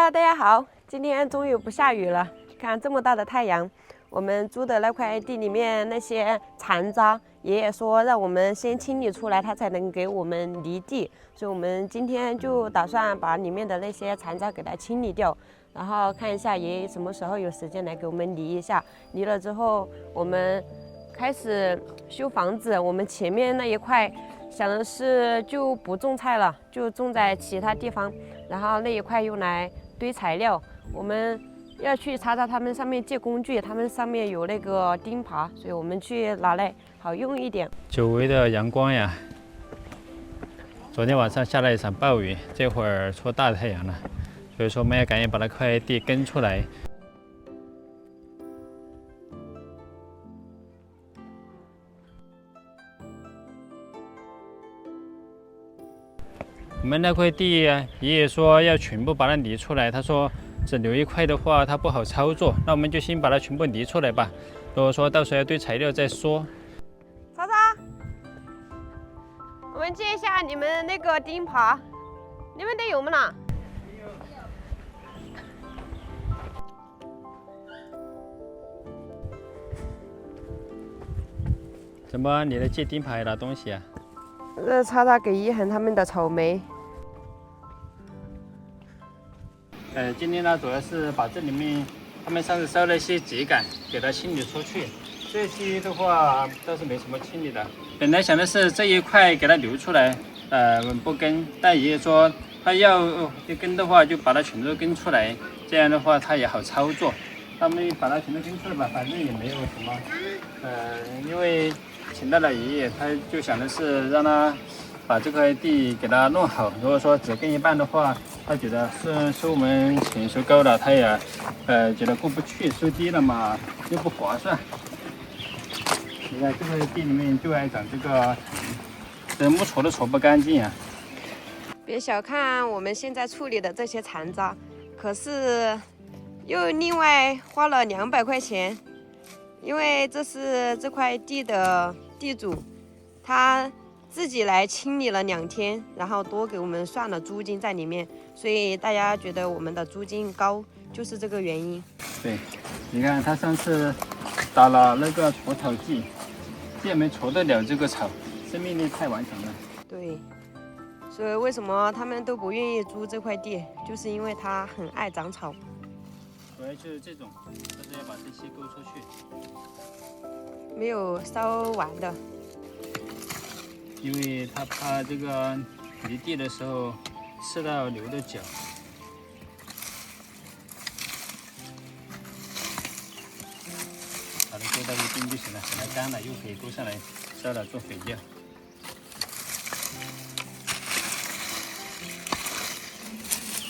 Hello， 大家好，今天终于不下雨了，看这么大的太阳。我们租的那块地里面那些残渣，爷爷说让我们先清理出来，他才能给我们犁地，所以我们今天就打算把里面的那些残渣给它清理掉，然后看一下爷爷什么时候有时间来给我们犁一下。犁了之后，我们开始修房子。我们前面那一块想的是就不种菜了，就种在其他地方，然后那一块用来堆材料。我们要去查查他们上面借工具，他们上面有那个钉耙，所以我们去拿来好用一点。久违的阳光呀！昨天晚上下了一场暴雨，这会儿出大太阳了，所以说我们要赶紧把那块地耕出来。我们那块地爷爷说要全部把它犁出来，他说只留一块的话它不好操作，那我们就先把它全部犁出来吧。如果说到时候要堆材料再说。曹操，我们借一下你们那个钉耙，你们得有吗呢？怎么你来借钉耙拿东西啊？曹操给一恒他们的草莓。今天呢，主要是把这里面他们上次烧了一些秸秆给它清理出去。这些的话倒是没什么清理的。本来想的是这一块给它留出来，不耕，但爷爷说他要耕的话，就把它全都耕出来，这样的话他也好操作。他们把它全都耕出来吧，反正也没有什么，因为请到了爷爷，他就想的是让他把这块地给它弄好。如果说只耕一半的话，他觉得收我们钱收高了，他也觉得过不去，收低了嘛又不划算。你看这个地里面就爱长这个这木锄都锄不干净啊！别小看我们现在处理的这些残渣，可是又另外花了200块钱，因为这是这块地的地主，他自己来清理了2天，然后多给我们算了租金在里面，所以大家觉得我们的租金高，就是这个原因。对，你看他上次打了那个除草剂，也没除得了这个草，生命力太顽强了。对，所以为什么他们都不愿意租这块地，就是因为它很爱长草。主要就是这种，就是要把这些勾出去。没有烧完的。因为他怕这个犁地的时候刺到牛的脚。把它勾到一边就行了，等它干了又可以勾上来烧了做肥料。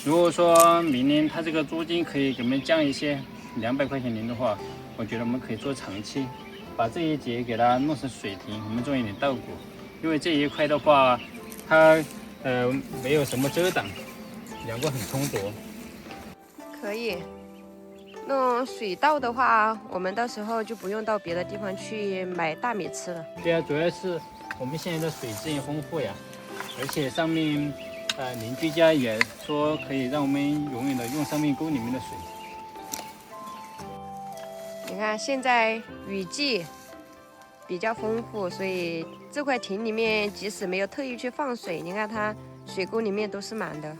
如果说明年他这个租金可以给我们降一些200块钱年的话，我觉得我们可以做长期，把这一节给它弄成水田，我们种一点稻谷。因为这一块的话，它没有什么遮挡，阳光很充足。可以。弄水稻的话，我们到时候就不用到别的地方去买大米吃了。对啊，主要是我们现在的水资源丰富呀，而且上面邻居家也说可以让我们永远的用上面沟里面的水。你看现在雨季比较丰富，所以这块田里面即使没有特意去放水，你看它水沟里面都是满的。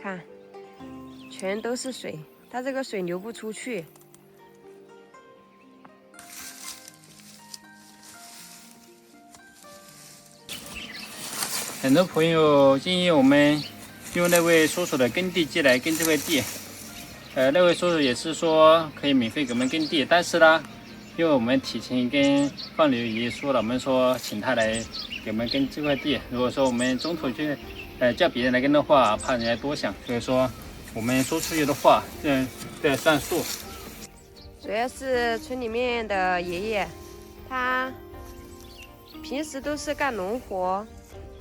看，全都是水，它这个水流不出去。很多朋友建议我们用那位叔叔的耕地机来耕这块地，那位叔叔也是说可以免费给我们耕地，但是呢，因为我们提前跟放牛爷爷说了，我们说请他来给我们耕这块地。如果说我们中途去叫别人来耕的话，怕人家多想，所以说我们说出去的话都要算数。主要是村里面的爷爷，他平时都是干农活，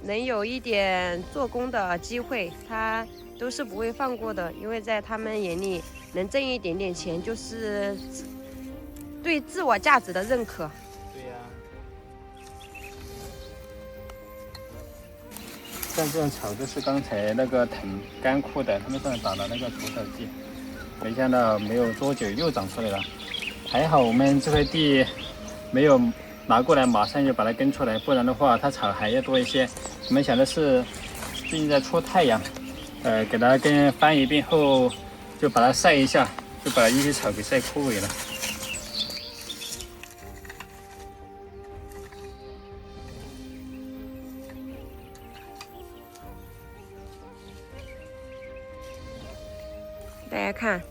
能有一点做工的机会，他都是不会放过的，因为在他们眼里，能挣一点点钱就是对自我价值的认可。对呀，像这种草都是刚才那个藤干枯的，他们上打了那个除草剂，没想到没有多久又长出来了。还好我们这块地没有拿过来，马上就把它耕出来，不然的话它草还要多一些。我们想的是最近在出太阳，给它跟翻一遍后就把它晒一下，就把一些草给晒枯萎了。大家看，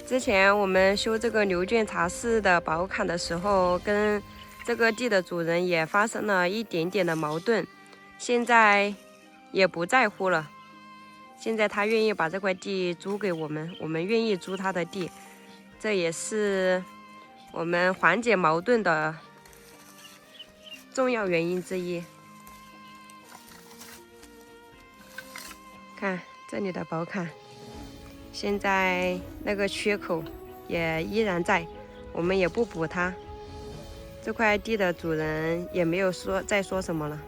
之前我们修这个牛圈茶室的宝坎的时候，跟这个地的主人也发生了一点点的矛盾，现在也不在乎了。现在他愿意把这块地租给我们，我们愿意租他的地，这也是我们缓解矛盾的重要原因之一。看这里的宝坎。现在那个缺口也依然在，我们也不补它。这块地的主人也没有再说什么了。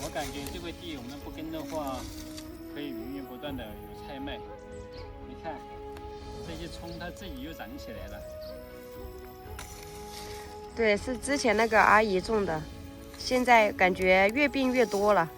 我感觉这块地我们不耕的话，可以源源不断的有菜卖。你看。这些葱它自己又长起来了。对，是之前那个阿姨种的，现在感觉越变越多了。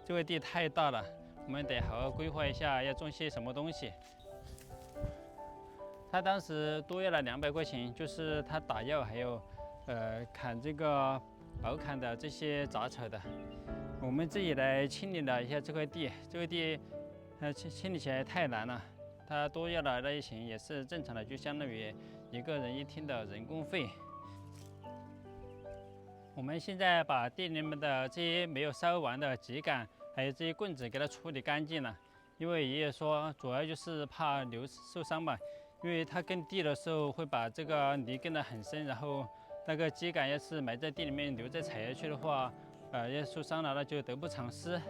这块地太大了，我们得好好规划一下要种些什么东西。他当时多要了200块钱，就是他打药还有砍这个宝坎的这些杂草的。我们自己来清理了一下这块地，这块地清理起来太难了，他多要了那些钱也是正常的，就相当于1个人1天的人工费。我们现在把地里面的这些没有烧完的秸秆，还有这些棍子给它处理干净了。因为爷爷说，主要就是怕牛受伤吧，因为他耕地的时候会把这个泥耕得很深，然后那个秸秆要是埋在地里面，牛再踩下去的话，要受伤了，那就得不偿失。